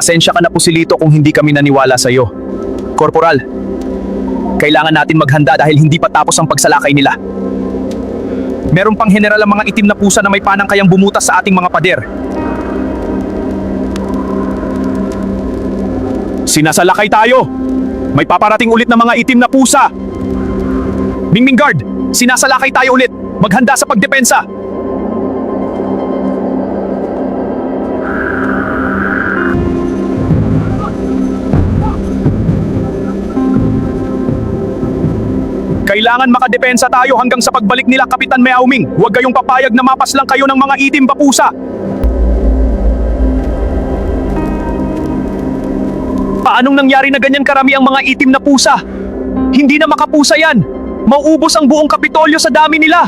Pasensya ka na Pusilito kung hindi kami naniwala sa iyo. Korporal, kailangan natin maghanda dahil hindi pa tapos ang pagsalakay nila. Meron pang general ang mga itim na pusa na may panangkayang bumutas sa ating mga pader. Sinasalakay tayo! May paparating ulit na mga itim na pusa! Mingming Guard, sinasalakay tayo ulit! Maghanda sa pagdepensa! Kailangan makadepensa tayo hanggang sa pagbalik nila, Kapitan Miao Ming. Huwag kayong papayag na mapas lang kayo ng mga itim pa pusa. Paanong nangyari na ganyan karami ang mga itim na pusa? Hindi na makapusa yan. Mauubos ang buong Kapitolyo sa dami nila.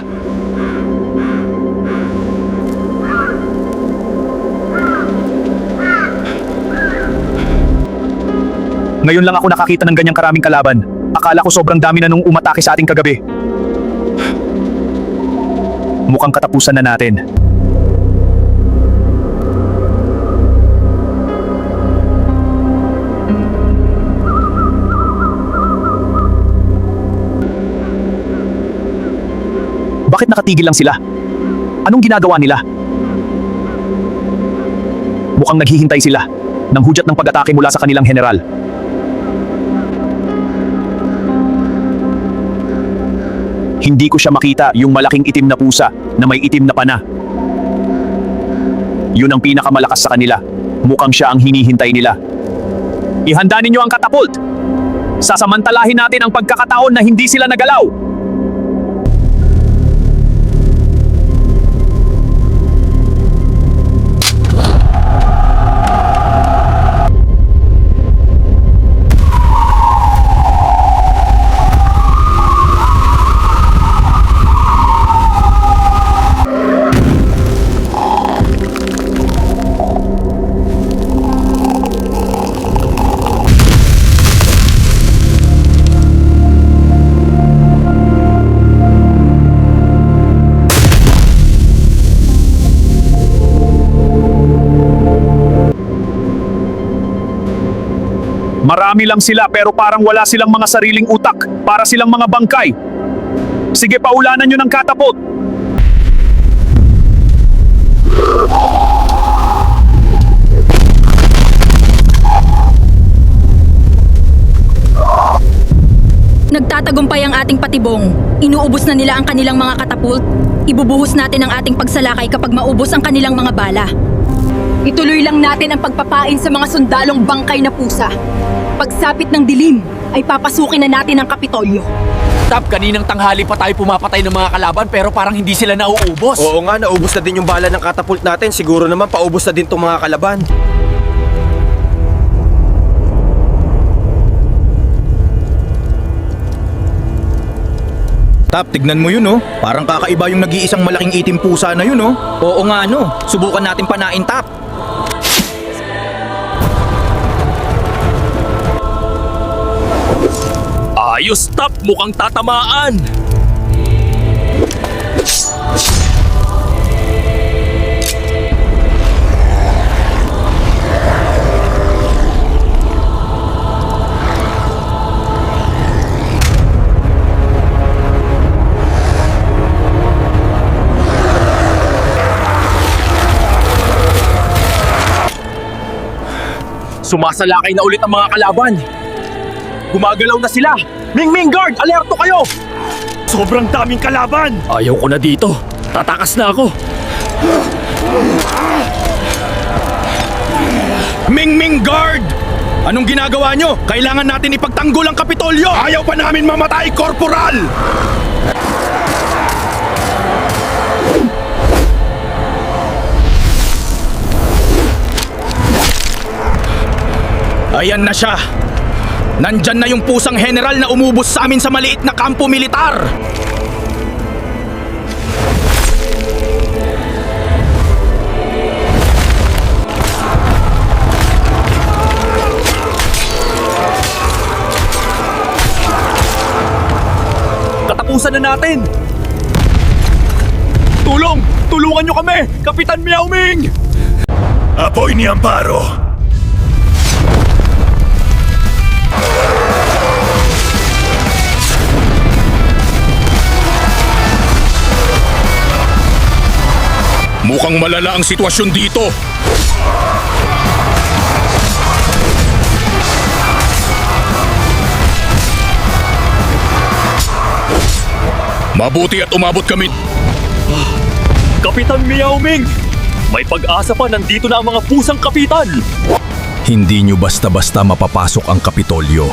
Ngayon lang ako nakakita ng ganyang karaming kalaban. Akala ko sobrang dami na nung umatake sa ating kagabi. Mukhang katapusan na natin. Bakit nakatigil lang sila? Anong ginagawa nila? Mukhang naghihintay sila ng hudyat ng pag-atake mula sa kanilang general. Hindi ko siya makita yung malaking itim na pusa na may itim na pana. Yun ang pinakamalakas sa kanila. Mukhang siya ang hinihintay nila. Ihanda ninyo ang katapult! Sasamantalahin natin ang pagkakataon na hindi sila nagalaw! Marami lang sila pero parang wala silang mga sariling utak. Para silang mga bangkay. Sige, paulanan nyo ng katapult. Nagtatagumpay ang ating patibong. Inuubos na nila ang kanilang mga katapult. Ibubuhos natin ang ating pagsalakay kapag maubos ang kanilang mga bala. Ituloy lang natin ang pagpapain sa mga sundalong bangkay na pusa. Pagsapit ng dilim, ay papasukin na natin ang Kapitolyo. Tap, kaninang tanghali pa tayo pumapatay ng mga kalaban pero parang hindi sila nauubos. Oo nga, naubos na din yung bala ng katapult natin. Siguro naman paubos na din tong mga kalaban. Tap, tignan mo yun oh. Parang kakaiba yung nag-iisang malaking itim pusa na yun oh. Oo nga no, subukan natin panain, Tap. Ayos, Tap, mukhang tatamaan. Sumasalakay na ulit ang mga kalaban. Gumagalaw na sila. Mingming Guard, alerto kayo! Sobrang daming kalaban! Ayaw ko na dito. Tatakas na ako. Mingming Guard! Anong ginagawa nyo? Kailangan natin ipagtanggol ang Kapitolyo! Ayaw pa namin mamatay, Korporal! Ayan na siya! Nandyan na yung pusang general na umubos sa amin sa maliit na kampo militar! Katapusan na natin! Tulong! Tulungan nyo kami! Kapitan Miao Ming! Apoy ni Amparo! Mukhang malala ang sitwasyon dito. Mabuti at umabot kami. Kapitan Miao Ming! May pag-asa pa, nandito na ang mga pusang kapitan! Hindi nyo basta-basta mapapasok ang Kapitolyo.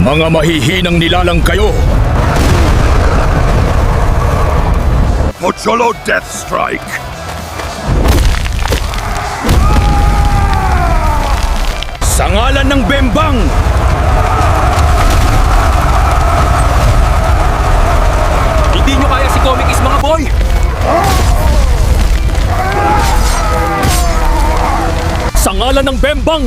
Mga mahihinang nilalang kayo! Pocholo Death Strike! Sa ngalan ng Bembang! Hindi nyo kaya si Comic is mga boy! Sa ngalan ng Bembang!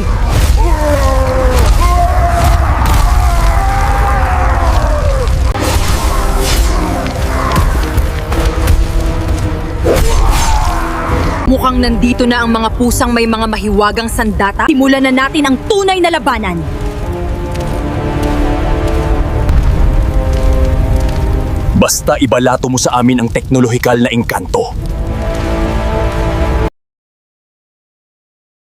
Mukhang nandito na ang mga pusang may mga mahiwagang sandata. Simulan na natin ang tunay na labanan. Basta ibalato mo sa amin ang teknolohikal na engkanto.